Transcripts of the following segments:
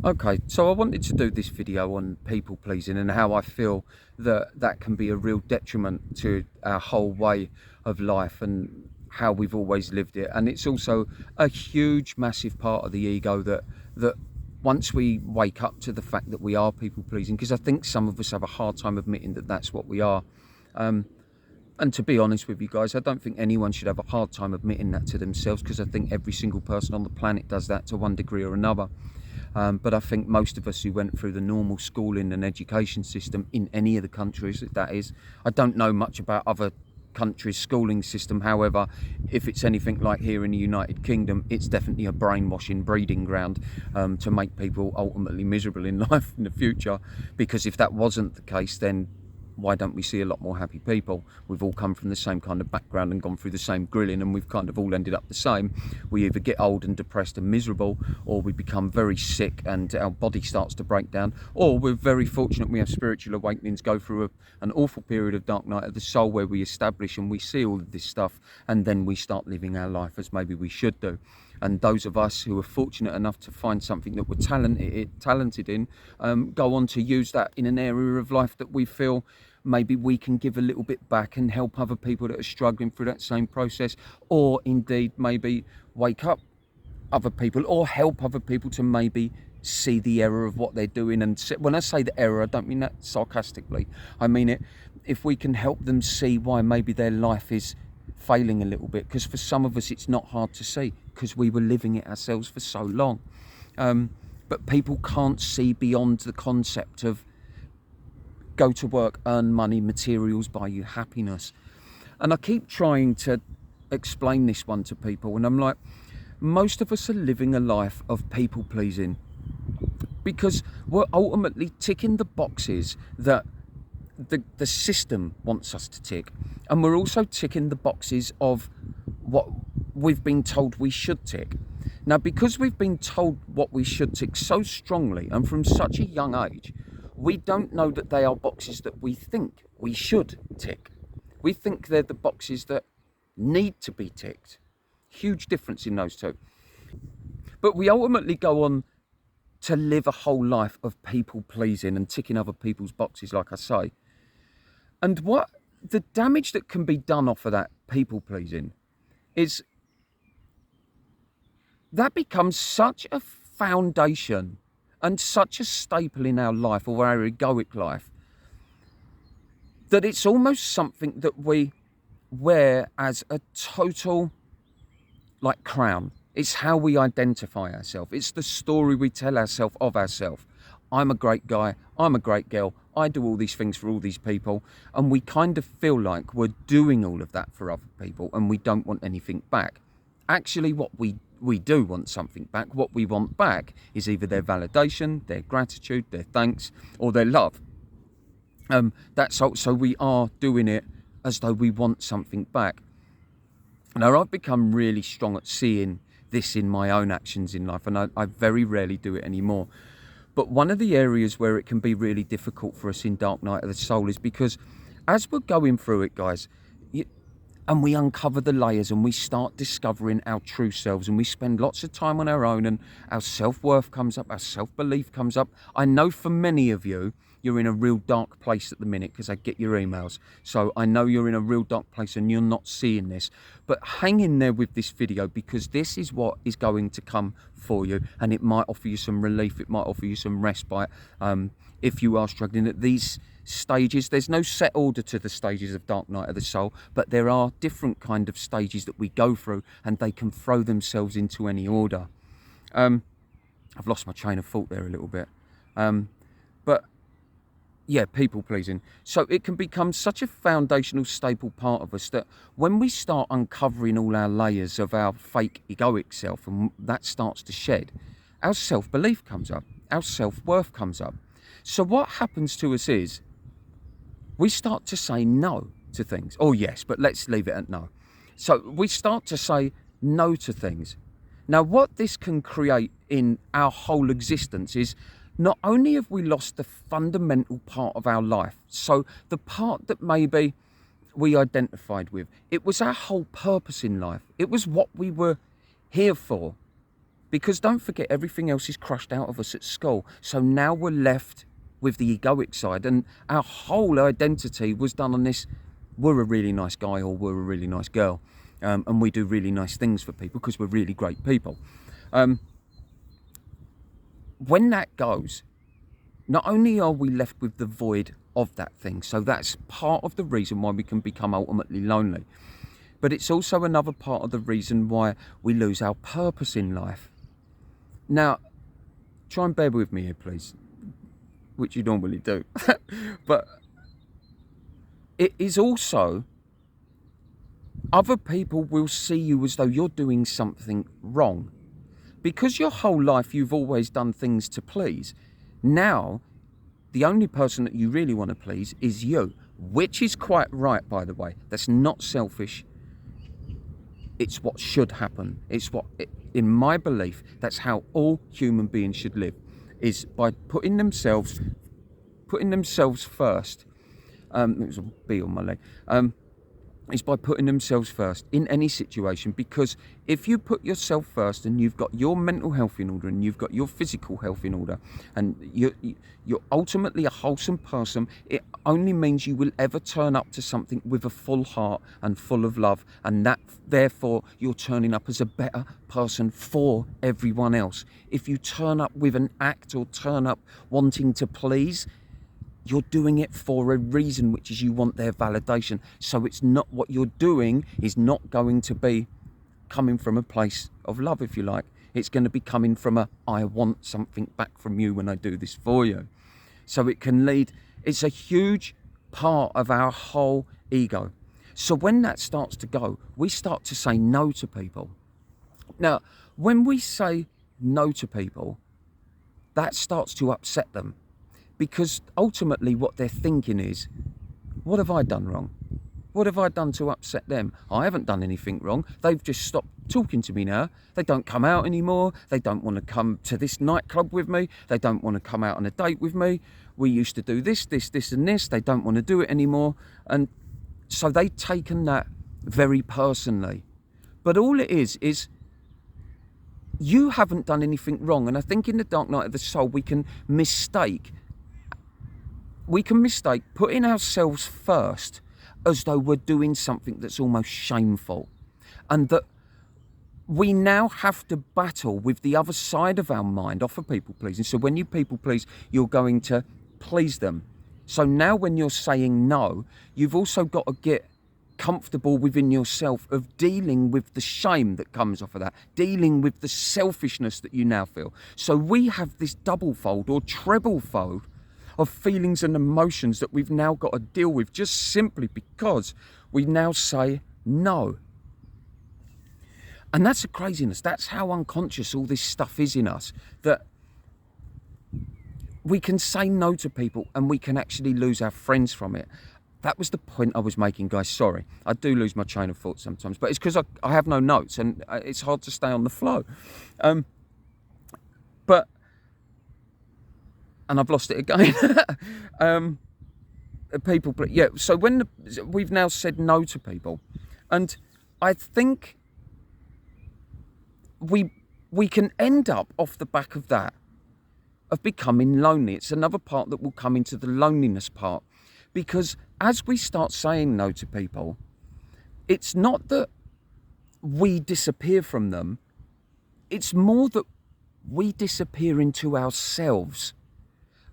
Okay, so I wanted to do this video on people pleasing and how I feel that that can be a real detriment to our whole way of life and how we've always lived it. And it's also a huge, massive part of the ego that once we wake up to the fact that we are people pleasing, because I think some of us have a hard time admitting that that's what we are. And to be honest with you guys, I don't think anyone should have a hard time admitting that to themselves, because I think every single person on the planet does that to one degree or another. But I think most of us who went through the normal schooling and education system in any of the countries, that is, I don't know much about other countries' schooling system. However, if it's anything like here in the United Kingdom, it's definitely a brainwashing breeding ground to make people ultimately miserable in life in the future. Because if that wasn't the case, then why don't we see a lot more happy people? We've all come from the same kind of background and gone through the same grilling, and we've kind of all ended up the same. We either get old and depressed and miserable, or we become very sick and our body starts to break down, or we're very fortunate we have spiritual awakenings, go through an awful period of dark night of the soul where we establish and we see all of this stuff, and then we start living our life as maybe we should do. And those of us who are fortunate enough to find something that we're talented in, go on to use that in an area of life that we feel maybe we can give a little bit back and help other people that are struggling through that same process, or indeed maybe wake up other people or help other people to maybe see the error of what they're doing. And when I say the error, I don't mean that sarcastically. I mean it, if we can help them see why maybe their life is failing a little bit, because for some of us it's not hard to see because we were living it ourselves for so long. But people can't see beyond the concept of go to work, earn money, materials buy you happiness. And I keep trying to explain this one to people, and I'm like, most of us are living a life of people pleasing because we're ultimately ticking the boxes that the system wants us to tick, and we're also ticking the boxes of what we've been told we should tick. Now, because we've been told what we should tick so strongly and from such a young age, we don't know that they are boxes that we think we should tick. We think they're the boxes that need to be ticked. Huge difference in those two. But we ultimately go on to live a whole life of people pleasing and ticking other people's boxes, like I say. And what the damage that can be done off of that people pleasing is that becomes such a foundation and such a staple in our life, or our egoic life, that it's almost something that we wear as a total, like, crown. It's how we identify ourselves. It's the story we tell ourselves of ourselves. I'm a great guy. I'm a great girl. I do all these things for all these people. And we kind of feel like we're doing all of that for other people and we don't want anything back. Actually, what we do want something back. What we want back is either their validation, their gratitude, their thanks, or their love. So we are doing it as though we want something back. Now, I've become really strong at seeing this in my own actions in life, and I very rarely do it anymore. But one of the areas where it can be really difficult for us in Dark Night of the Soul is because as we're going through it, guys, and we uncover the layers and we start discovering our true selves, and we spend lots of time on our own, and our self-worth comes up, our self-belief comes up. I know for many of you, you're in a real dark place at the minute because I get your emails. So I know you're in a real dark place and you're not seeing this. But hang in there with this video, because this is what is going to come for you, and it might offer you some relief. It might offer you some respite if you are struggling at these stages. There's no set order to the stages of Dark Night of the Soul, but there are different kind of stages that we go through, and they can throw themselves into any order. I've lost my train of thought there a little bit. But yeah, people pleasing. So it can become such a foundational staple part of us that when we start uncovering all our layers of our fake egoic self, and that starts to shed, our self-belief comes up, our self-worth comes up. So what happens to us is we start to say no to things. Oh yes, but let's leave it at no. So we start to say no to things. Now, what this can create in our whole existence is not only have we lost the fundamental part of our life, so the part that maybe we identified with, it was our whole purpose in life. It was what we were here for. Because don't forget, everything else is crushed out of us at school. So now we're left with the egoic side, and our whole identity was done on this: we're a really nice guy or we're a really nice girl, and we do really nice things for people because we're really great people. When that goes, not only are we left with the void of that thing, so that's part of the reason why we can become ultimately lonely, but it's also another part of the reason why we lose our purpose in life. Now, try and bear with me here, please, which you normally do. But it is also, other people will see you as though you're doing something wrong. Because your whole life you've always done things to please. Now, the only person that you really want to please is you, which is quite right, by the way. That's not selfish. It's what should happen. It's what, in my belief, that's how all human beings should live, is by putting themselves first. It was a bee on my leg. Is by putting themselves first in any situation, because if you put yourself first and you've got your mental health in order and you've got your physical health in order and you're ultimately a wholesome person, it only means you will ever turn up to something with a full heart and full of love, and that therefore you're turning up as a better person for everyone else. If you turn up with an act or turn up wanting to please, you're doing it for a reason, which is you want their validation. So it's not, what you're doing is not going to be coming from a place of love, if you like. It's going to be coming from a, I want something back from you when I do this for you. So it can lead, it's a huge part of our whole ego. So when that starts to go, we start to say no to people. Now, when we say no to people, that starts to upset them. Because ultimately what they're thinking is, what have I done wrong? What have I done to upset them? I haven't done anything wrong. They've just stopped talking to me now. They don't come out anymore. They don't want to come to this nightclub with me. They don't want to come out on a date with me. We used to do this and this. They don't want to do it anymore. And so they've taken that very personally. But all it is you haven't done anything wrong. And I think in the dark night of the soul, we can mistake putting ourselves first as though we're doing something that's almost shameful, and that we now have to battle with the other side of our mind off of people pleasing. So when you people please, you're going to please them. So now when you're saying no, you've also got to get comfortable within yourself of dealing with the shame that comes off of that, dealing with the selfishness that you now feel. So we have this double fold or treble fold of feelings and emotions that we've now got to deal with, just simply because we now say no. And that's a craziness. That's how unconscious all this stuff is in us, that we can say no to people and we can actually lose our friends from it. That was the point I was making, guys. Sorry, I do lose my train of thought sometimes, but it's because I have no notes and it's hard to stay on the flow. And I've lost it again. People, yeah. So when we've now said no to people, and I think we can end up off the back of that, of becoming lonely. It's another part that will come into the loneliness part, because as we start saying no to people, it's not that we disappear from them. It's more that we disappear into ourselves.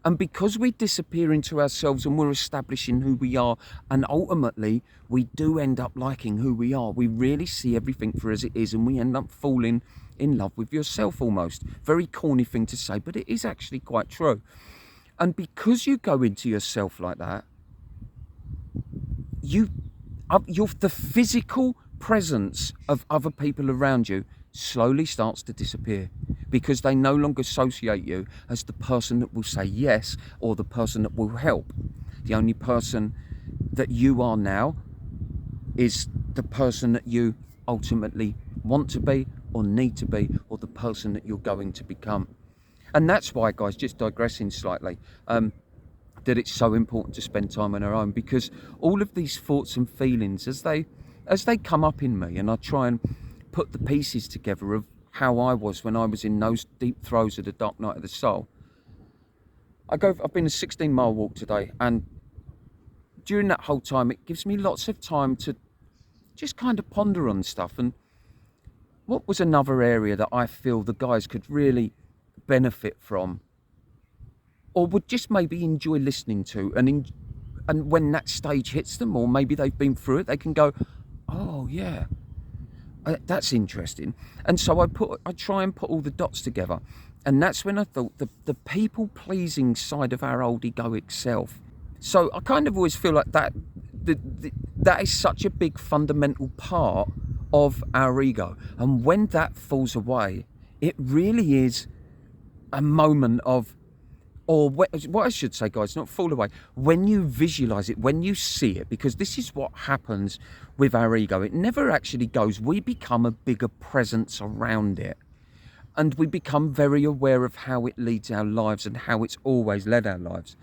And because we disappear into ourselves and we're establishing who we are, and ultimately we do end up liking who we are, we really see everything for as it is, and we end up falling in love with yourself almost. Very corny thing to say, but it is actually quite true. And because you go into yourself like that, the physical presence of other people around you slowly starts to disappear, because they no longer associate you as the person that will say yes or the person that will help. The only person that you are now is the person that you ultimately want to be or need to be, or the person that you're going to become. And that's why, guys, just digressing slightly, that it's so important to spend time on our own, because all of these thoughts and feelings, as they come up in me, and I try and put the pieces together of how I was when I was in those deep throes of the dark night of the soul. I've been a 16-mile walk today, and during that whole time, it gives me lots of time to just kind of ponder on stuff. And what was another area that I feel the guys could really benefit from, or would just maybe enjoy listening to, and when that stage hits them, or maybe they've been through it, they can go, oh yeah, that's interesting. And so I try and put all the dots together, and that's when I thought the people pleasing side of our old egoic self. So I kind of always feel like that is such a big fundamental part of our ego, and when that falls away, it really is a moment of, or what I should say, guys, not fall away, when you visualize it, when you see it, because this is what happens with our ego. It never actually goes. We become a bigger presence around it, and we become very aware of how it leads our lives and how it's always led our lives.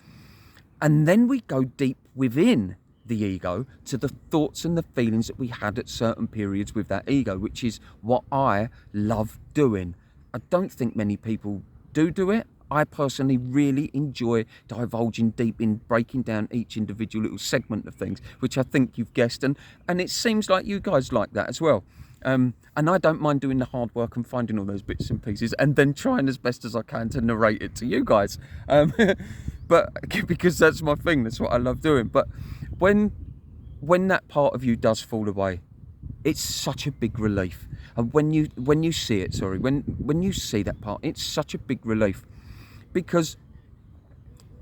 And then we go deep within the ego to the thoughts and the feelings that we had at certain periods with that ego, which is what I love doing. I don't think many people do it. I personally really enjoy divulging deep in breaking down each individual little segment of things, which I think you've guessed, and it seems like you guys like that as well. And I don't mind doing the hard work and finding all those bits and pieces and then trying as best as I can to narrate it to you guys. But because that's my thing, that's what I love doing. But when that part of you does fall away, it's such a big relief. And when you see it, when you see that part, it's such a big relief, because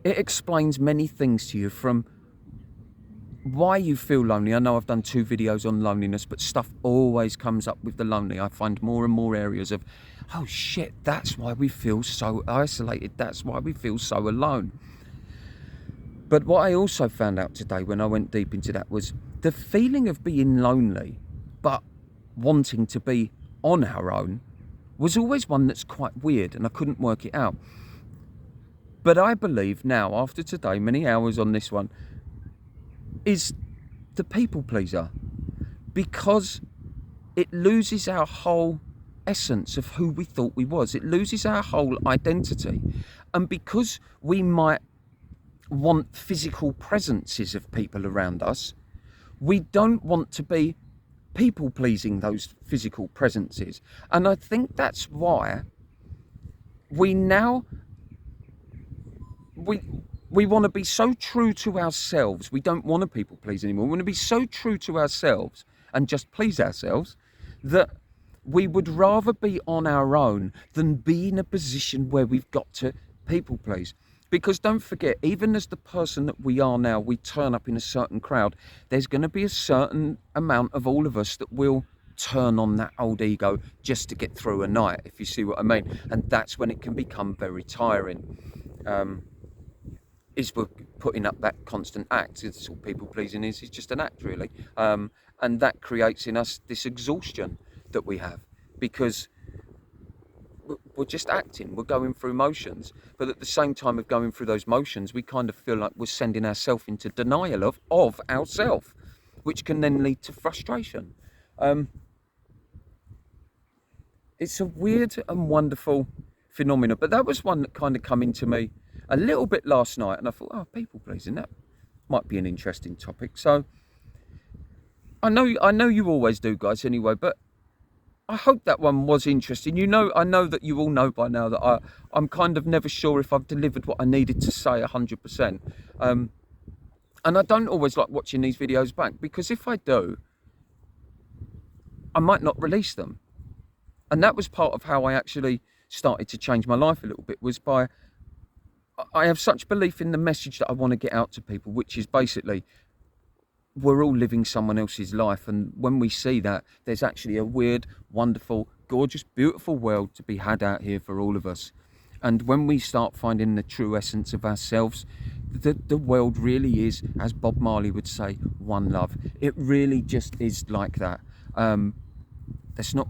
it explains many things to you, from why you feel lonely. I know I've done 2 videos on loneliness, but stuff always comes up with the lonely. I find more and more areas of, oh shit, that's why we feel so isolated. That's why we feel so alone. But what I also found out today when I went deep into that was the feeling of being lonely, but wanting to be on our own, was always one that's quite weird, and I couldn't work it out. But I believe now, after today, many hours on this one, is the people pleaser, because it loses our whole essence of who we thought we was. It loses our whole identity. And because we might want physical presences of people around us, we don't want to be people pleasing those physical presences. And I think that's why we now we want to be so true to ourselves. We don't want to people please anymore. We want to be so true to ourselves and just please ourselves that we would rather be on our own than be in a position where we've got to people please. Because don't forget, even as the person that we are now, we turn up in a certain crowd, there's going to be a certain amount of all of us that will turn on that old ego just to get through a night, if you see what I mean. And that's when it can become very tiring. Is we're putting up that constant act. It's all people pleasing is. It's just an act, really. And that creates in us this exhaustion that we have, because we're just acting, we're going through motions, but at the same time of going through those motions, we kind of feel like we're sending ourselves into denial of ourselves, which can then lead to frustration. It's a weird and wonderful phenomenon, but that was one that kind of come into me a little bit last night, and I thought, oh, people pleasing, that might be an interesting topic. So I know you always do, guys, anyway, but I hope that one was interesting. I know that you all know by now that I'm kind of never sure if I've delivered what I needed to say 100%. And I don't always like watching these videos back, because if I do, I might not release them. And that was part of how I actually started to change my life a little bit, was by, I have such belief in the message that I want to get out to people, which is basically, we're all living someone else's life, and when we see that, there's actually a weird, wonderful, gorgeous, beautiful world to be had out here for all of us. And when we start finding the true essence of ourselves, the world really is, as Bob Marley would say, one love. It really just is like that. It's not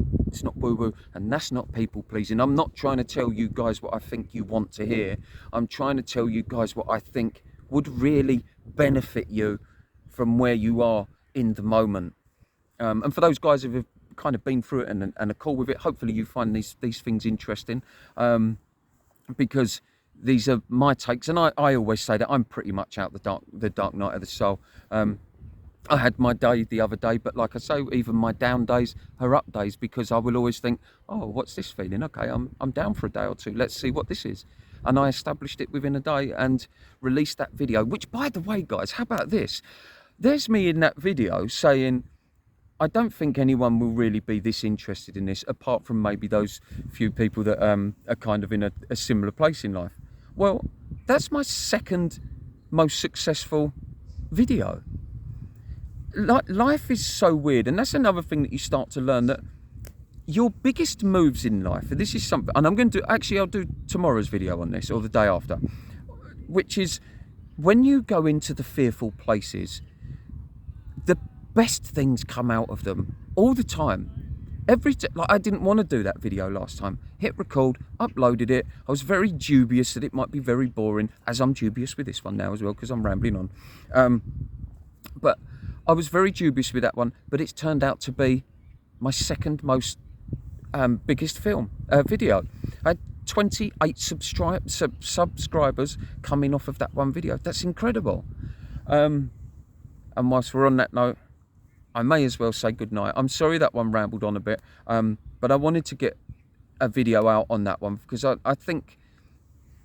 woo-woo, and that's not people pleasing. I'm not trying to tell you guys what I think you want to hear. I'm trying to tell you guys what I think would really benefit you from where you are in the moment. And for those guys who have kind of been through it and are cool with it. Hopefully you find these things interesting, because these are my takes, and I always say that I'm pretty much out the dark night of the soul. I had my day the other day, but like I say, even my down days are up days, because I will always think, oh, what's this feeling? Okay, I'm down for a day or two. Let's see what this is. And I established it within a day and released that video, which, by the way, guys, how about this? There's me in that video saying, I don't think anyone will really be this interested in this, apart from maybe those few people that are kind of in a similar place in life. Well, that's my second most successful video. Life is so weird, and that's another thing that you start to learn, that your biggest moves in life, and this is something, and I'm going to do, actually I'll do tomorrow's video on this, or the day after, which is when you go into the fearful places, the best things come out of them all the time. Like, I didn't want to do that video last time. Hit record, uploaded it. I was very dubious that it might be very boring, as I'm dubious with this one now as well, because I'm rambling on. But I was very dubious with that one, but it's turned out to be my second most biggest video. I had 28 subscribers coming off of that one video. That's incredible. And whilst we're on that note, I may as well say goodnight. I'm sorry that one rambled on a bit, but I wanted to get a video out on that one, because I think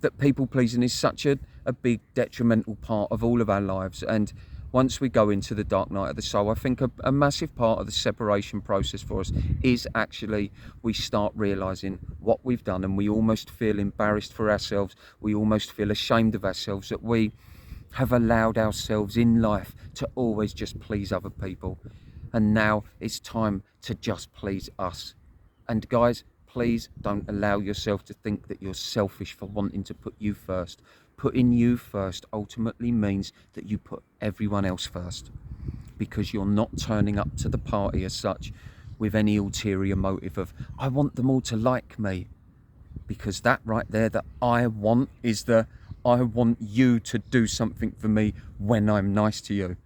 that people pleasing is such a big detrimental part of all of our lives. And once we go into the dark night of the soul, I think a massive part of the separation process for us is actually we start realising what we've done, and we almost feel embarrassed for ourselves. We almost feel ashamed of ourselves that we have allowed ourselves in life to always just please other people. And now it's time to just please us. And guys, please don't allow yourself to think that you're selfish for wanting to put you first. Putting you first ultimately means that you put everyone else first, because you're not turning up to the party as such with any ulterior motive of, I want them all to like me. Because that right there, that I want, is the I want you to do something for me when I'm nice to you.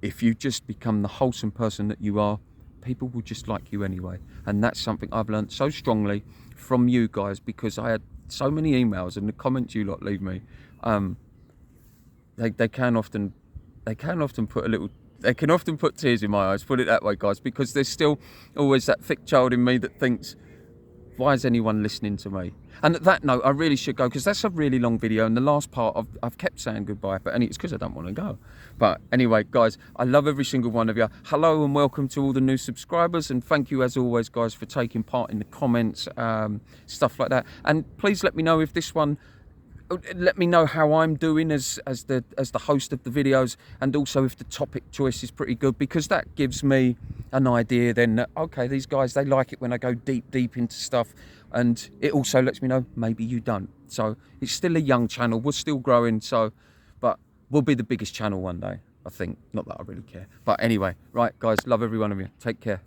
If you just become the wholesome person that you are, people will just like you anyway. And that's something I've learned so strongly from you guys, because I had so many emails, and the comments you lot leave me, they can often put tears in my eyes, put it that way, guys, because there's still always that thick child in me that thinks, why is anyone listening to me? And at that note, I really should go, because that's a really long video, and the last part I've kept saying goodbye, but it's because I don't want to go. But anyway, guys, I love every single one of you. Hello and welcome to all the new subscribers, and thank you as always, guys, for taking part in the comments, stuff like that. And please let me know if this one, let me know how I'm doing as the host of the videos, and also if the topic choice is pretty good, because that gives me an idea then that, okay, these guys, they like it when I go deep into stuff, and it also lets me know maybe you don't. So it's still a young channel, we're still growing, so, but we'll be the biggest channel one day, I think. Not that I really care, but anyway, right guys, love every one of you, take care.